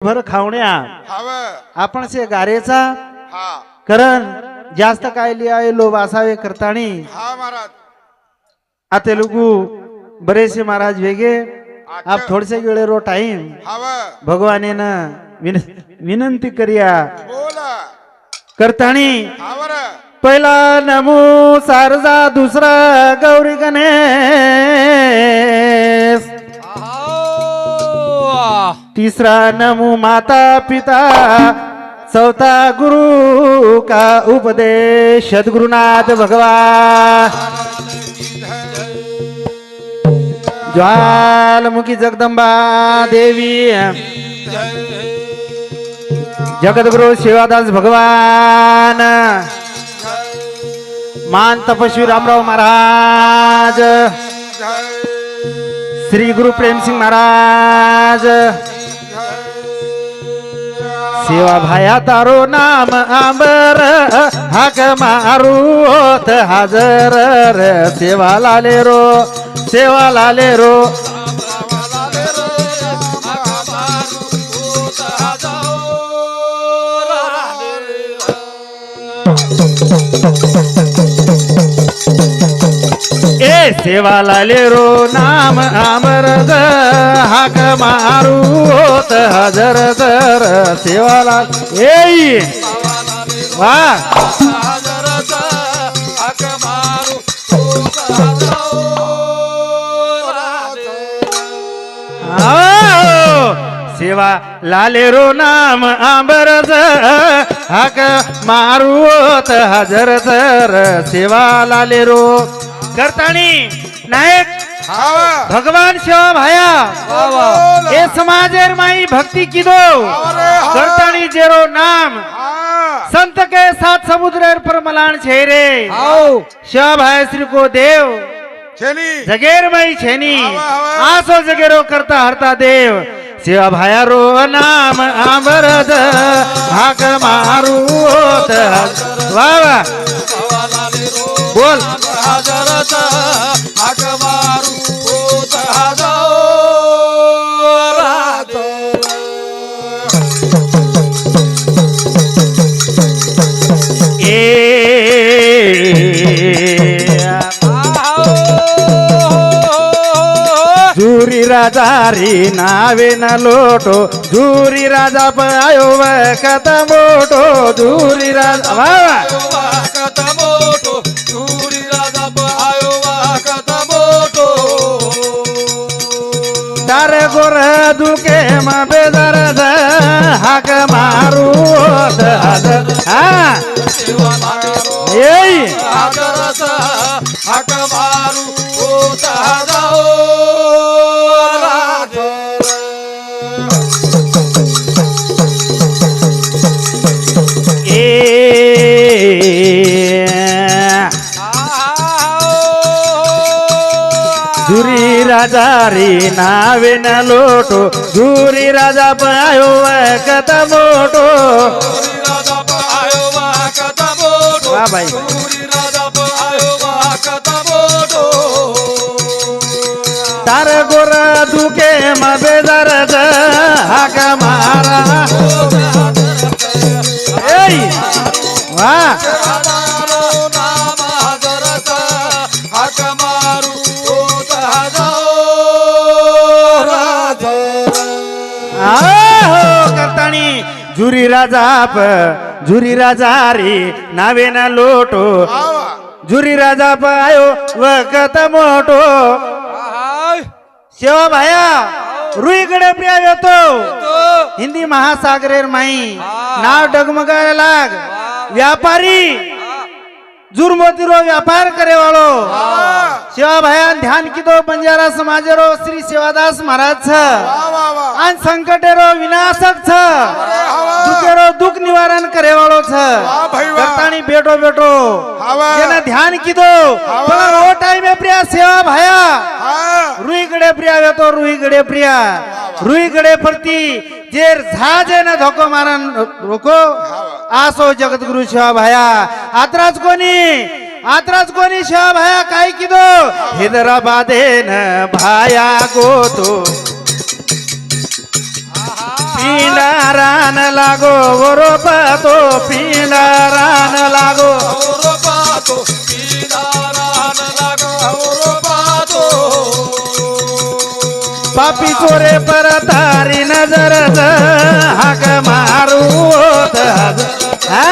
भर खावण्या हवं आपण से गारेचा हा करण जास्त काय लिहावे लोभ असावे करतानी हा महाराज आते लोगू बरेसे महाराज वेगे आप थोड़े से गेले रो टाइम हवं भगवाने न विनंती करिया बोला करतानी हवर पहिला नमो सारजा दुसरा गौरी गणेश तीसरा नमो माता पिता चौथा गुरु का उपदेश सद्गुरुनाथ भगवान ज्वालामुखी जगदंबा देवी जगद्गुरु शिवादास भगवान मान तपस्वी रामराव महाराज श्री गुरु प्रेम सिंह महाराज सेवा भाया तारो नाम आंबर हाक मारू होत हाजर रे सेवा लाले रो ए सेवा लाले रो नाम आमर हाक मारू होत हजर दर सेवा लाल ए वाह सेवा लाले रो नाम आंबरज हाक मारू होत हजर दर सेवा लाले रो करतानी नायक भगवान शिवा भाया ए समाजेर माई भक्ति किदो करतानी जेरो नाम संत के साथ समुद्र पर मलान छेरे शिवा भाई श्री को देव जगेर माई छेनी आसो जगेरो करता हरता देव शिवा भाया रो नाम आमरद हाक मारू होत वाह वाह बोल झुरी राजा री नावे न लोटो झुरी राजा पायो कत मोटो झुरी राजा वाह तारे गोर दुके म बेदर हाक मारू झुरी राजा री नावे न लोटो झुरी राजा पायो कत मोटो वाह भाई तार गोर दुके म बेदर हाक मारा वाह करतानी झुरी राजा री नावे न लोटो झुरी राजा पायो वकत मोटो शिवा भाया रुईकडे प्रिया येतो हिंदी महासागरेर माई नाव डगमगायला लाग व्यापारी जुरमोतीरो व्यापार करे वालो शिवा भाया ध्यान किदो बंजारा समाजेरो श्री शिवादास महाराज आन संकटेरो विनाशक दुखेरो दुख निवारण करे वालो करतानी बेटो जेना ध्यान किदो पण ओ टाइम में प्रिया सेवा भाया रुईकडे प्रिया येतो रुईकडे प्रति जेर झाजे न धोको मारन रोको आसो जगद्गुरु शिवा भाया आत्राज कोणी शिवा भाया काय किदो हैदराबादेन भाया गोतो पिंडारान लागो वरोपातो पिंडारान लागो पापी चोरे परतारी नजर हाक मारू हा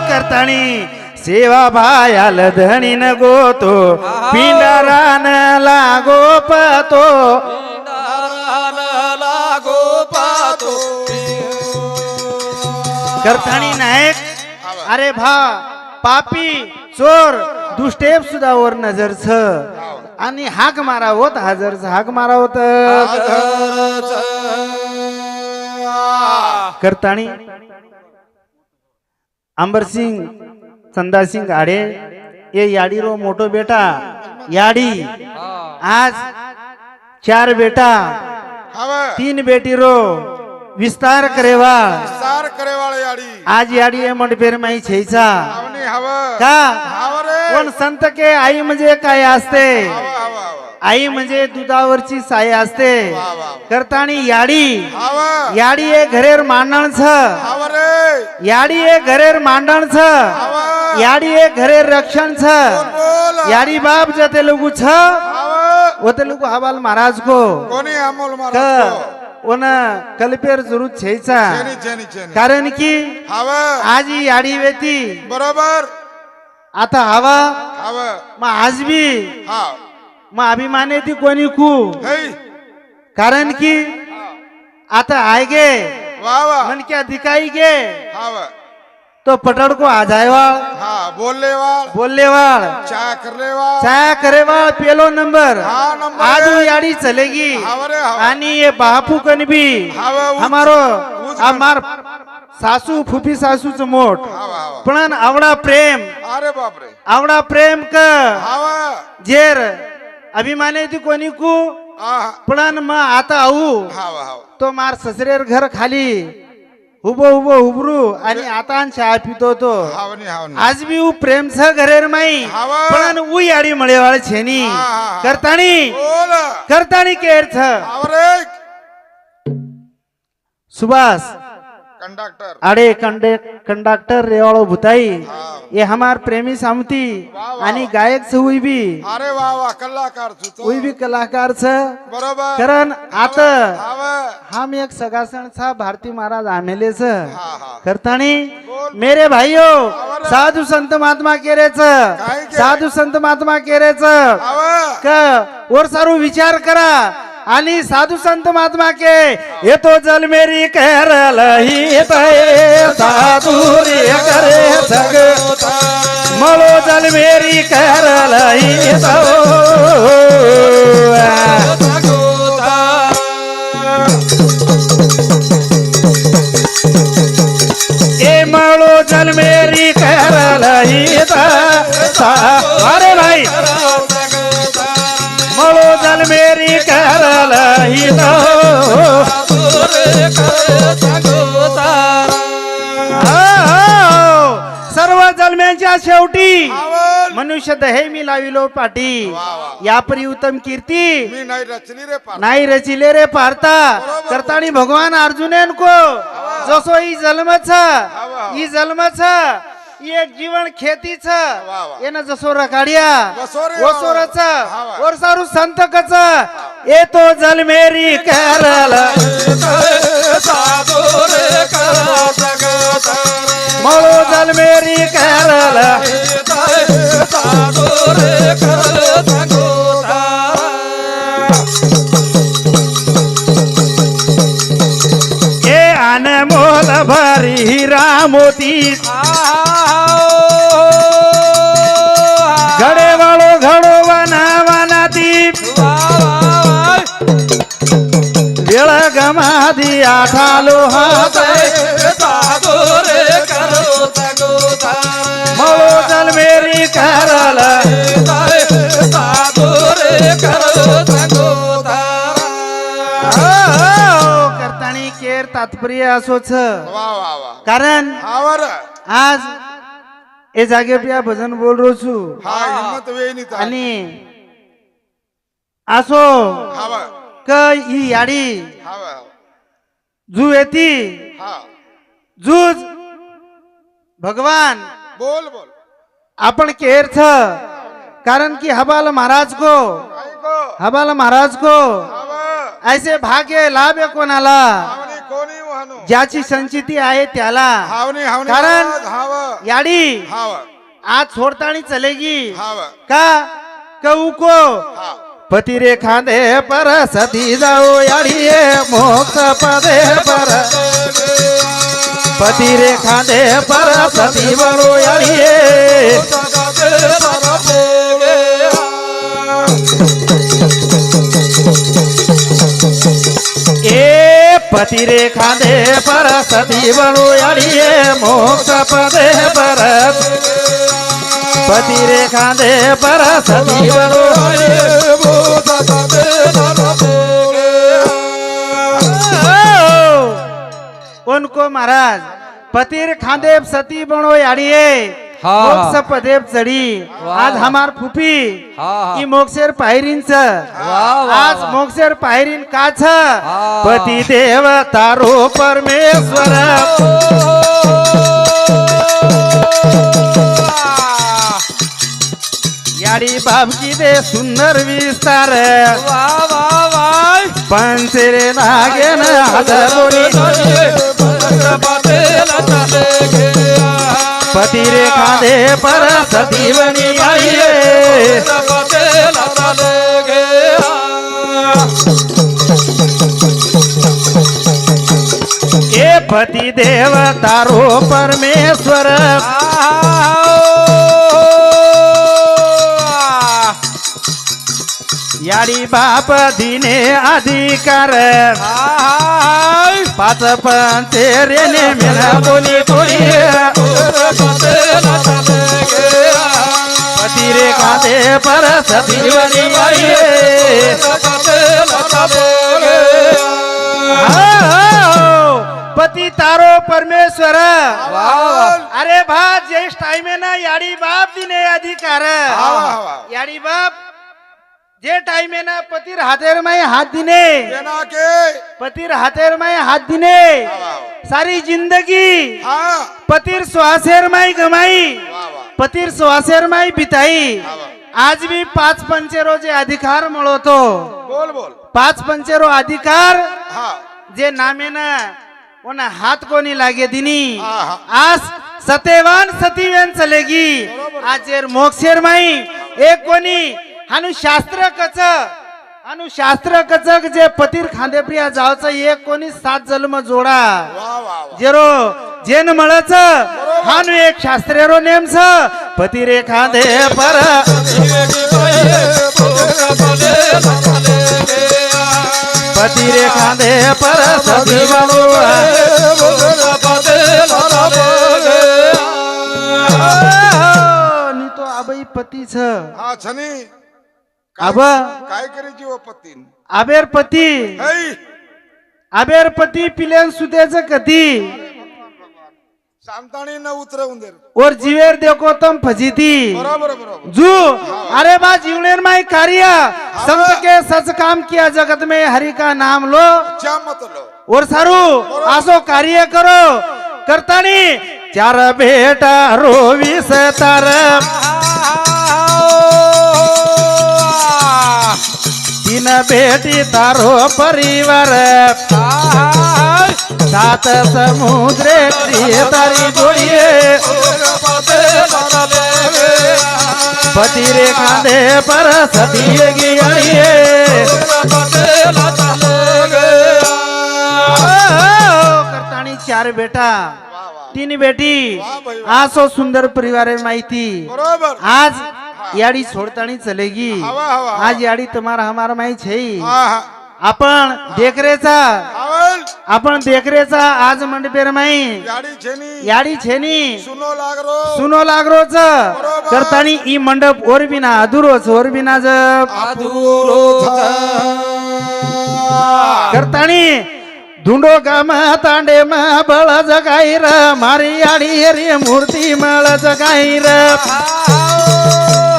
करताणी सेवा भायाल धणी न गोतो पिंडारान लागो पातो करताणी नायक अरे भा पापी चोर दुष्टेप सुद्धा वर नजर छ आणि हाक मारा होत हजर हाक मारा होत करताणी अंबरसिंग चंदासिंग आडे ये याडी रो मोटो बेटा याडी आज 4 बेटा हवा 3 बेटी रो विस्तार करेवा सार करे वाले याडी आज याडी ये मंडपेर माई छेचा आवनी हवा का हवा रे पण संत के आई म्हणजे काय असते हवा हवा आई म्हणजे दुधावरची साय असते करताणी याडी हवा याडी ये घरेर मांडण छ हवा रे याडी ये घरेर मांडण छ हवा याडी ये घरेर रक्षण छ बोल याडी बाप जते लोगु छ हवा ओते लोगु हवाल महाराज को कोणी अमोल क महाराज ओन कल्पेर जरूर छेचा चेनी चेनी चेनी कारण की हवा आज ही याडी वेती बरोबर आता हवा हवा मग आज बी हा मग अभिमाने ती कोणी खू हे कारण की आता आय गे वा वा मन क्या दिखाई गे हवा तो पटड़ को आ जाएवाळ हा बोलले वाल बोललेवाळ चा करले वाल छाया करेवाळ पेलो नंबर हाँ, नंबर आज है। वो याडी चलेगी हवा रे हवा आणि ये बापू कन भी हवा उच- हमारो उच- हमार सासू फुफी सासूच मोठ हवा हवा पण आवडा प्रेम अरे बाप रे आवडा प्रेम क हवा जेर अभिमाने ती कोणी कू आहा पण मग आता आऊ हवा हवा तो मार ससरेर घर खाली उभो उभो उभरू आणि आता चहा पितो तो हावनी हावनी आज बी उ प्रेम छ घरेर माई हवा. पण उ याडी मळेवाळ छेनी हा, हा. करताणी बोल करताणी केर छ हवा रे सुभाष कंडक्टर आडे कंडक्टर रेवाळो भुताई हा ये हमार प्रेमी सामती वा, वा. आणि गायक छ उई बी अरे वा वा कलाकार तू उई बी कलाकार छ बरोबर कारण आता हवा हम एक सगासण था भारती महाराज आमेले छ हा हा करताणी बोल. मेरे भाइयों साधु संत महात्मा केरेच काय के? साधू संत महात्मा केरेच हवा क वर सारू विचार करा आणि साधू संत महात्मा के ये तो जल मेरी कहरल ही तय साधु रे करे सग मळो जल मेरी कहरल ही ए मळो जल मेरी कहरल ही अरे भाई मळो जल मेरी करल ही सर्व जन्म्यांच्या शेवटी आवल मनुष्य दहे मी लाविलो पाटी वा, वा. यापरी उत्तम कीर्ती मी नाही रचली रे पार नाही रचिले रे पारता करतानी भगवान अर्जुनेन को जसो ही जन्मच ही जन्मच एक जीवन खेतीच वा. येन जसो रकाडिया वसोरे वसोरच वा, वा. वर सारू संत कच ये तो जल मेरी करल मळो जल मेरी करल हे अनमोल भरी हिरा मोती घडे वाळो घडो वना वनाती वेळ गमादी आठालो हात मळो जल मेरी करल करतानी केर तात्पर्य असोच वा वा वा कारण आवर आज એ જાગે पे भजन बोल રહ્યો છું हा हिम्मत वे नहीं था आणि आसो हा बा क ही याडी हा बा जू येती हा जूज भगवान बोल बोल आपण केर छ कारण कि हबाल महाराज को ऐको हबाल महाराज को हा बा ऐसे भाग्य लाभ आहे कोणाला हावनी कोणी वाहनो ज्याची संचिती आहे त्याला हावनी हावनी कारण हा बा याडी हा बा आज छोड़तानी चलेगी हा बा का कहू को हा पति रे खांदे पर सती जाओ याड़िए मोक्ष पदे पर पति रे खांदे पर सती बरो याड़िए ए पति रे खांदे पर सती बरो याड़िए मोक्ष पदे पर पति रे खांदे पर सती बरो उनको महाराज पतिर खांदेब सती बनो याड़िए हाँ। मोक्ष पदेब चढ़ी आज हमार फुफी हाँ। ई मोक्षेर पायरीन छ वाह, आज वाह। मोक्षेर पायरीन का छ हाँ। पति देव तारो परमेश्वर याड़ी बाप की दे सुंदर विस्तार पंचरे नागेन हादरोनी पति रे खांदे पर सती बनी आई ए पति देव तारो परमेश्वर याडी बाप दिने अधिकार पाच पंचेरेने मेना बोली थोडी पति रे खाते पर सती बनी आई पति तारो परमेश्वर अरे भा जेस टाइम है ना याडी बाप दिने अधिकार याडी बाप जे टाइम है ना पतिर हाथेर में हाथ दिने देना के पतिर हाथेर में हाथ दिने सारी जिंदगी हाँ पतिर श्वासेर में गमाई वाह वाह पतिर श्वासेर में बिताई आज भी पाच पंचेरो जे अधिकार मळो तो बोल बोल पाच पंचेरो अधिकार हाँ जे नामे ना ओना हाथ कोनी लागे दिनी हाँ। आज सत्यवान सतीवेन चलेगी आज जेर मोक्षेर माई एक कोनी हानु शास्त्र कच जे पतिर खांदे प्रिया जावच एक कोणी 7 जन्म जोडा वाह वाह जेरो जेन मळच हानु एक शास्त्रेरो नेम छ पतिरे खांदे पर पतिरे खांदे पर सती बनो नी तो आबई पती छ हाँ छनी अब काय करायची व पत्तीन आबेर पती है आबेर पती पिल्यान सुतेच कधी सांगतानी न उतरवून दे और जीवेर देखो तम फजीती बरोबर बरोबर जू अरे बा जीवनेर माई कार्य संत के सच काम किया जगत में हरि का नाम लो च्या मत लो और सारू आसो कार्य करो करतानी 4 बेटा रोवीस तार 3 बेटी तारो परिवार 7 समुद्रे तारी जोड़िए पति रे खांदे पर सती गियाड़िए करतानी 4 बेटा 3 बेटी आसो सुंदर परिवार माहिती बरोबर आज याडी छोड़तानी चलेगी हवा हवा आज याडी तुम्हारा हमारा माही छे हाँ हाँ आपण देखरेचा आवल आपण देखरेचा आज मंडपेर माई याडी छेनी याडी छेनी सुनो लाग रो करतानी ई मंडप और बिना अधुरोच और बिना जब करतानी धुंडो गाम तांडे म बळ जगाई र मारी आडी रे मूर्ती मळ जगाई र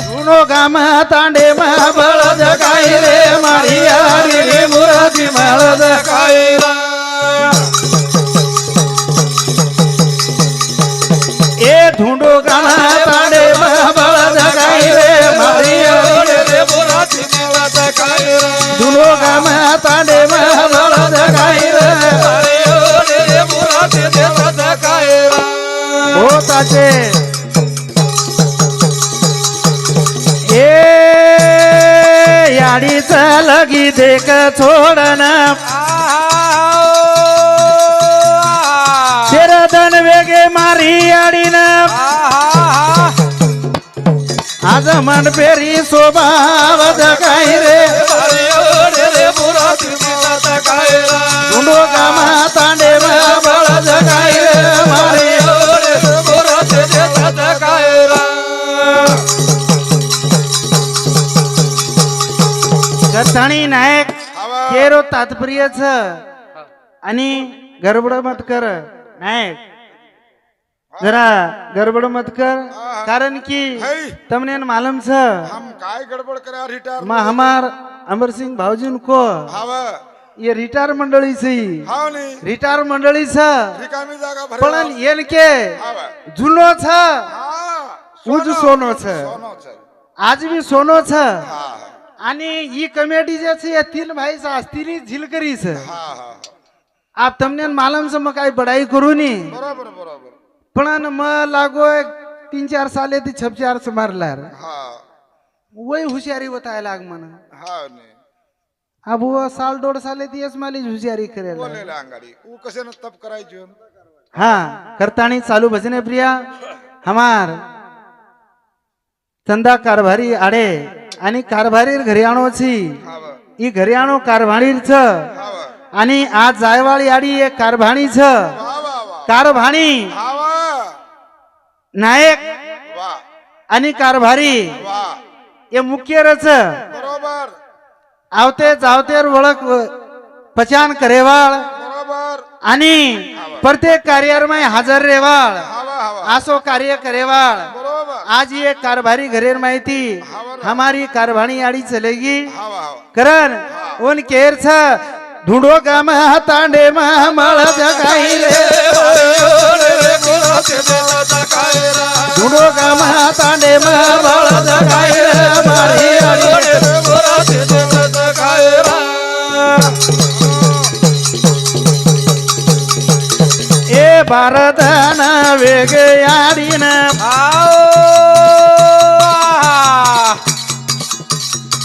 धुंडो गाम तांडे म बळ जगाई रे मारी आडी रे मूर्ती मळ जगाई र ए धुंडो गाम तांडे म बळ जगाई रे मारी आडी रे मूर्ती मळ जगाई र धुंडो गाम तांडे म बळ जगाई रे होताचे ए याडीच लगी देख छोडन शेरदन वेगे मारी याडीन आज मन पेरी स्वभाव जगाई रे धुंडो गाम तांडे म बळ जगाई रे मारी गथाणी नायक केरो तात्पर्य छ आणि गडबड मत कर नायक जरा गडबड मत कर कारण की तमने मालूम छ हम काय गडबड करा रिटायर मा हमार अमर सिंह भाऊजी को हाव ये रिटायर मंडळी से हाव नी रिटायर मंडळी छ रिकामी जागा भरे पण येनके हाव जुनो छ हा उज सोनो छ सोनो छ आज भी सोनो छ हा आणि ही कमेटी जे છે એ तीन भाई शास्त्री झिलकरी છે हा हा आप તમને मालूम છે म काय बड़ाई करू नी बरोबर बरोबर पण म लागो 3-4 साले ती 6-4 से मारलार हा वही हुशियारी बताय लाग मन हा नी अब वो साल 1.5 साले ती एस माली हुशियारी करेला बोलेला अंगाडी ऊ कसे न तप करायचो हाँ करतानी चालू भजने प्रिया हमार चंदा कारभारी आडे आणि कारभारी घरी आणो छी हाव ई घरी आणो कारभारीर छ हाव आणि आज जायवाळी आडी एक कारभाणी छ वा वा वा कारभाणी हाव नायक वा आणि कारभारी वा हे मुख्य रच बरोबर आवते जावतेर ओळख पचान करेवाळ बरोबर आणि प्रत्येक कार्यामध्ये हजर रेवाळ हाव हाव आसो कार्य करेवाळ बरोबर आज ये कारभारी घरेर माहिती हमारी कारभाणी आड़ी चलेगी हाव हाव करण उन केर छ ढूंढो गाम तांडे म मळ जगाई रे ढूंढो गाम तांडे म मळ जगाई रे मारी ए भारतन वेग याडीन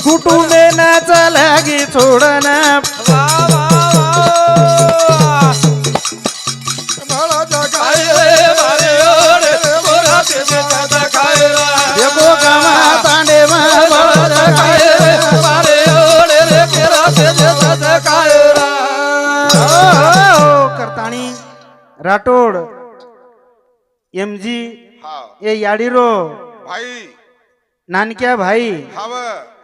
कुटुंबे नाच लागी छोडन देखो गामा तांडे म बळ जगाई रे करताणी राठोड एमजी हाव ये याडीरो भाई नानक्या भाई हाव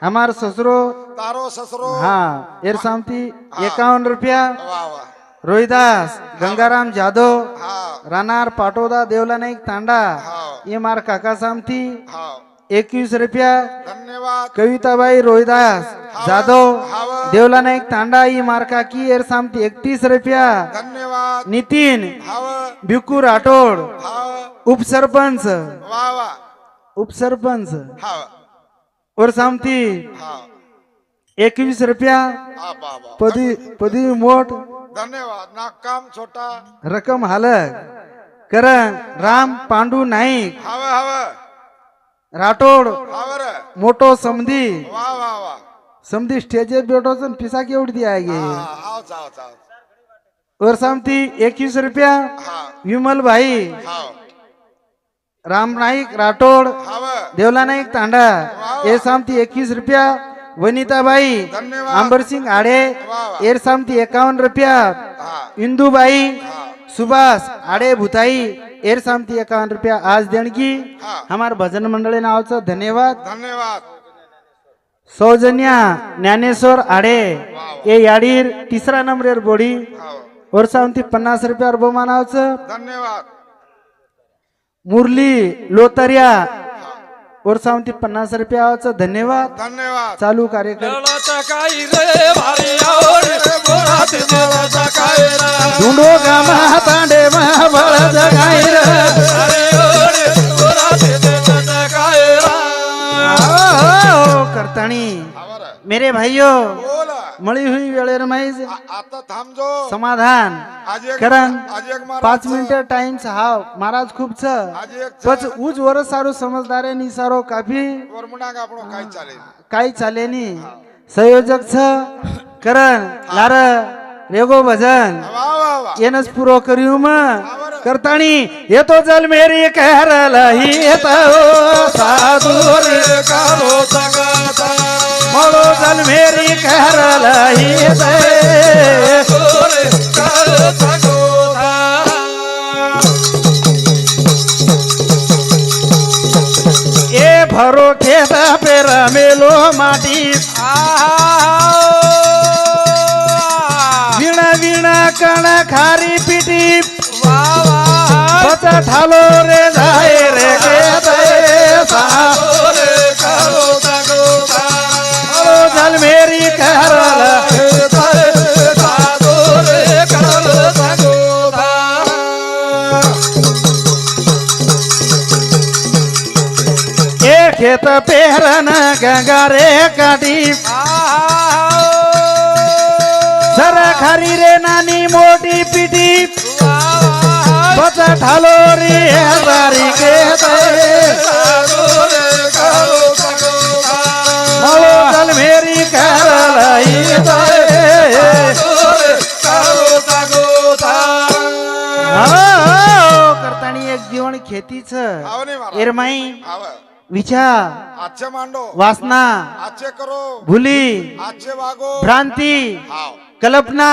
हमार ससुरो तारो ससरो हाँ एर सामती 51 रुपया वा वा रोहिदास गंगाराम जाधव हाव रानार पाटोदा देवला नाईक तांडा हाव ये मार काका सामती हाव 21 रुपया धन्यवाद कविताबाई रोहिदास जाधव हाव देवला नाईक तांडा ही मार काकी एर सामती 31 रुपया धन्यवाद नितीन हाव भिकू राठोड हाव उपसरपंच वा वा उपसरपंच हाव और सामती हाव 21 रुपया हा बाबा पदी पदी मोठ धन्यवाद नाकाम छोटा रकम हालक करण राम पांडू नाईक हाव हाव राठोड हाव रे मोटो समधी वा वा वा समधी स्टेजे बेटो पिसा केवढी दी आहे हा आव चाव चाव और सामती 21 रुपया हा विमल भाई हाव राम नाईक राठोड हाव देवला नाईक तांडा ये सामती 21 रुपया वनिताबाई धन्यवाद अंबर सिंह आडे वा एर सामती 51 रुपया हा इंदुबाई हा सुभाष आडे भुताई एर सामती 51 रुपया आज देणगी हा हमार भजन मंडळी नावचं धन्यवाद धन्यवाद सौजन्या ज्ञानेश्वर आडे ये याडीर तिसरा नंबरेर बोडी हाव वर्षावंती 50 रुपयावर बहुमानावचं. धन्यवाद. मुरली लोतरिया वर्षावंती 50 रुपयावचं. धन्यवाद. धन्यवाद. चालू कार्यक्रम धुंडो गामा तांडे महाबळ जगाईर करताणी आवर. मेरे भाइयों बोला. मळी हुई वेळेर माहीज आता थांबजो. समाधान आज एक करण आज एक 5 मिनिटं टाइम हाव महाराज खूप छ आज एक पच उज वर सारो समजदारे नि सारो काफी वरमुना का आपण काय चालेल. काही चालेनी संयोजक छ करण लार रेगो भजन वा वा वा. येनच पुरो करियो करताणी येतो जल मेरी कहरल ही येतो साधू रे कारो संगता मळो जल मेरी कहरल ही येतो ए भरो खेत पे रमेलो माटी वीणा वीणा कण खारी पिटी बचा ठालो रे जाय रे जल मेरी कहरल ए खेत पेरन गंगा रे काटी जरा खारी रे नानी मोटी पिटी बचा ठालो रे हजारी के मलो जल मेरी करलाई करतानी एक जीवन खेतीच आव नाही मारा. एरमाई आव. विचार आजचे मांडो. वासना आजचे करो. भूली आजचे वागो. भ्रांती हाव. कल्पना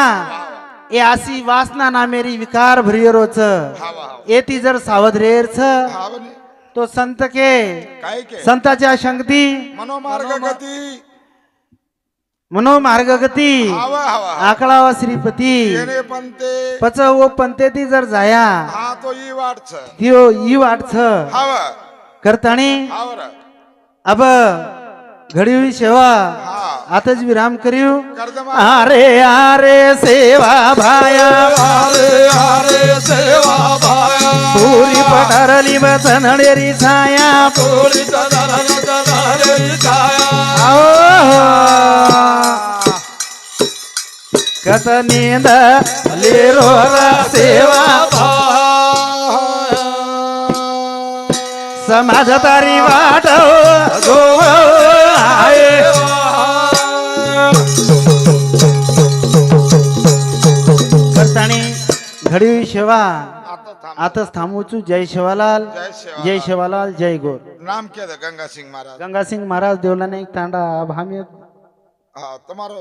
ए आसी वासना ना मेरी विकार भरियरोच हाव हाव. ए ती जर सावध रेरच हाव नाही. तो संत के काय के. संताच्या शंगती मनोमार्ग गती. मनोमार्ग गती हाव हाव. आकळावा श्रीपती येणे पंते. पच ओ पंते ती जर जाया हा तो ई वाटच. त्यो ई वाटछ हाव. करताणी हावर. अब घडी हुई सेवा हा. आताच विराम करियो कर्दमा. अरे अरे सेवा भाया अरे सेवा भाया. पुरी पठारली बचनडेरी छाया पोळी चढाली छाया. कत नींद लेरो सेवा समाज तारी वाट गो आहे करताणी घडी हुई सेवा आता थांब. आताच थांबवचू. जय शिवालाल जय सेवा. जय शिवालाल जय गोर. नाम क्या था? गंगा सिंह महाराज. गंगा सिंह महाराज देवला ने एक तांडा भामी हाँ, तुम्हारो